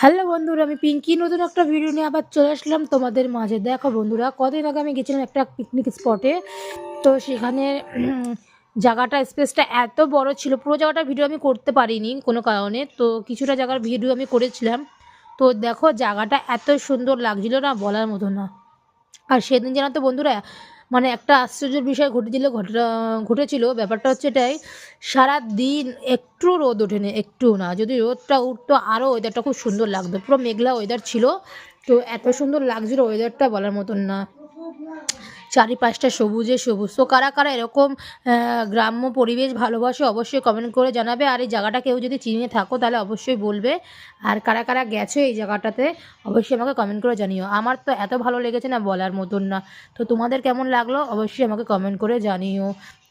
Hello বন্ধুরা, আমি পিঙ্কি নতুন একটা ভিডিও নিয়ে আবার চলে আসলাম তোমাদের মাঝে। দেখো বন্ধুরা, কদিন আগে আমি গেছিলাম একটা পিকনিক স্পটে। তো সেখানে জায়গাটা স্পেসটা এত বড় ছিল, পুরো জায়গাটার ভিডিও আমি করতে পারিনি কোনো কারণে, তো কিছুটা জায়গার ভিডিও আমি করেছিলাম। তো দেখো জায়গাটা এত সুন্দর লাগছিল না, বলার মতো না। আর সেদিন জানো তো বন্ধুরা, মানে একটা আশ্চর্যের বিষয় ঘটেছিল। ব্যাপারটা হচ্ছে এটাই, সারা দিন একটু রোদ ওঠেনি, একটু না। যদি রোদটা উঠতো আরও ওয়েদারটা খুব সুন্দর লাগতো, পুরো মেঘলা ওয়েদার ছিল। তো এত সুন্দর লাগছিল ওয়েদারটা, বলার মতন না। চারিপাশটা সবুজে সবুজ। তো কারা কারা এরকম গ্রাম্য পরিবেশ ভালোবাসে অবশ্যই কমেন্ট করে জানাবে। আর এই জায়গাটা কেউ যদি চিনে থাকো তাহলে অবশ্যই বলবে। আর কারা কারা গেছো এই জায়গাটাতে অবশ্যই আমাকে কমেন্ট করে জানিও। আমার তো এত ভালো লেগেছে না, বলার মতন না। তো তোমাদের কেমন লাগলো অবশ্যই আমাকে কমেন্ট করে জানিও।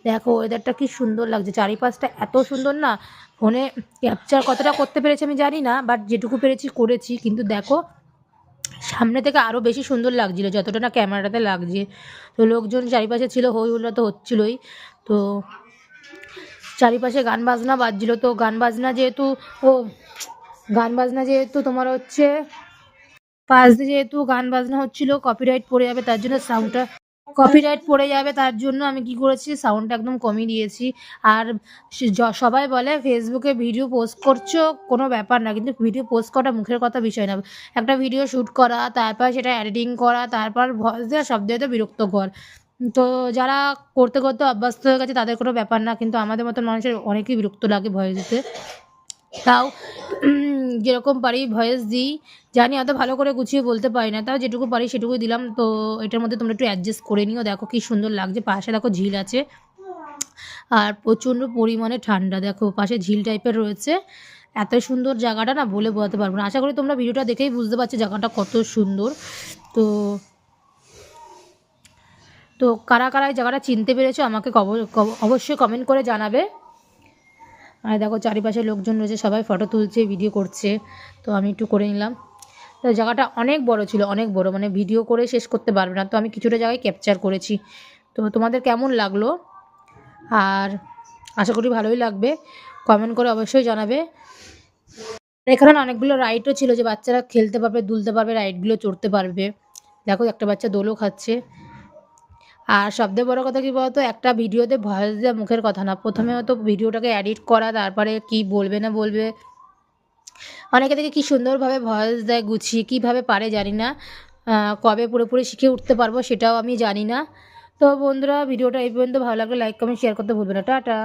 দেখো ওয়েদারটা কি সুন্দর লাগছে, চারিপাশটা এত সুন্দর না। ফোনে ক্যাপচার কতটা করতে পেরেছি আমি জানি না, বাট যেটুকু পেরেছি করেছি। কিন্তু দেখো সামনে থেকে আরও বেশি সুন্দর লাগছিল যতটা না ক্যামেরাটাতে লাগছে। তো লোকজন চারিপাশে ছিল, হই হুল্লোড় তো হচ্ছিলোই। তো চারিপাশে গান বাজনা বাজছিল। তো গান বাজনা যেহেতু তোমার হচ্ছে পাশ দিয়ে যেহেতু গান বাজনা হচ্ছিলো, কপিরাইট পড়ে যাবে তার জন্য আমি কি করেছি, সাউন্ডটা একদম কমিয়ে দিয়েছি। আর সবাই বলে ফেসবুকে ভিডিও পোস্ট করছো কোনো ব্যাপার না, কিন্তু ভিডিও পোস্ট করা মুখের কথা বিষয় না। একটা ভিডিও শ্যুট করা, তারপর সেটা এডিটিং করা, তারপর ভয়েস দেওয়া, সব দিয়ে তো বিরক্তকর। তো যারা করতে করতে অভ্যস্ত হয়ে গেছে তাদের কোনো ব্যাপার না, কিন্তু আমাদের মতন মানুষের অনেকই বিরক্ত লাগে ভয়েস দিতে। তাও যেরকম পারি ভয়েস দিই। জানি অত ভালো করে গুছিয়ে বলতে পারি না, তাও যেটুকু পারি সেটুকুই দিলাম। তো এটার মধ্যে তোমরা একটু অ্যাডজাস্ট করে নিও। দেখো কি সুন্দর লাগছে, পাশে দেখো ঝিল আছে। আর প্রচণ্ড পরিমাণে ঠান্ডা, দেখো পাশে ঝিল টাইপের রয়েছে। এত সুন্দর জায়গাটা না, বলে বোঝাতে পারবো না। আশা করি তোমরা ভিডিওটা দেখেই বুঝতে পারছো জায়গাটা কত সুন্দর। তো তো কারা কারা এই জায়গাটা চিনতে পেরেছো আমাকে অবশ্যই কমেন্ট করে জানাবে। আর দেখো চারিপাশে লোকজন রয়েছে, সবাই ফটো তুলছে, ভিডিও করছে। তো আমি একটু করে নিলাম। তো জায়গাটা অনেক বড় ছিল, অনেক বড়, মানে ভিডিও করে শেষ করতে পারবে না। তো আমি কিছুটা জায়গায় ক্যাপচার করেছি। তো তোমাদের কেমন লাগলো? আর আশা করি ভালোই লাগবে, কমেন্ট করে অবশ্যই জানাবে। এখানে অনেকগুলো রাইডও ছিল, যে বাচ্চারা খেলতে পারবে, দুলতে পারবে, রাইডগুলো চড়তে পারবে। দেখো একটা বাচ্চা দোলও খাচ্ছে। আর সবথেকে বড় কথা কী বলতো, একটা ভিডিওতে ভয়েস দেওয়া মুখের কথা না। প্রথমে হয়তো ভিডিওটাকে এডিট করা, তারপরে কি বলবে না বলবে। অনেকে দেখে কী সুন্দরভাবে ভয়েস দেয় গুছিয়ে, কীভাবে পারে জানি না। কবে পুরোপুরি শিখে উঠতে পারবো সেটাও আমি জানি না। তো বন্ধুরা, ভিডিওটা এই পর্যন্ত ভালো লাগলে লাইক কমেন্ট শেয়ার করতে ভুলবে না। টাটা।